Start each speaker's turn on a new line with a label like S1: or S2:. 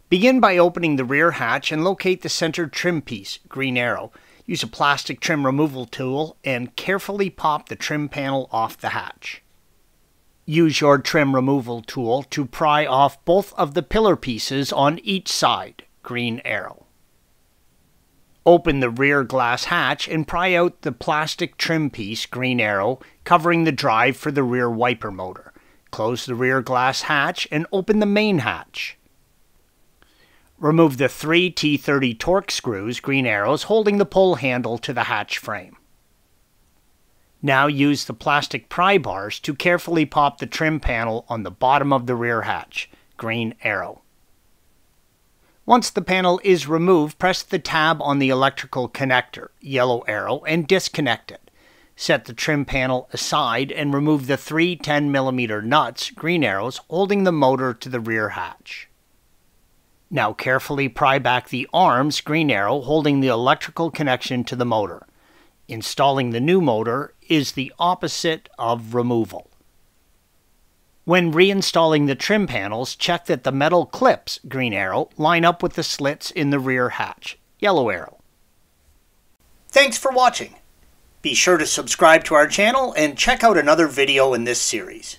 S1: Begin by opening the rear hatch and locate the center trim piece, green arrow. Use a plastic trim removal tool and carefully pop the trim panel off the hatch. Use your trim removal tool to pry off both of the pillar pieces on each side, green arrow. Open the rear glass hatch and pry out the plastic trim piece, green arrow, covering the drive for the rear wiper motor. Close the rear glass hatch and open the main hatch. Remove the 3 T30 torque screws, green arrows, holding the pull handle to the hatch frame. Now use the plastic pry bars to carefully pop the trim panel on the bottom of the rear hatch, green arrow. Once the panel is removed, press the tab on the electrical connector, yellow arrow, and disconnect it. Set the trim panel aside and remove the 3 10mm nuts, green arrows, holding the motor to the rear hatch. Now carefully pry back the arms, green arrow, holding the electrical connection to the motor. Installing the new motor is the opposite of removal. When reinstalling the trim panels, check that the metal clips, green arrow, line up with the slits in the rear hatch, yellow arrow. Thanks for watching. Be sure to subscribe to our channel and check out another video in this series.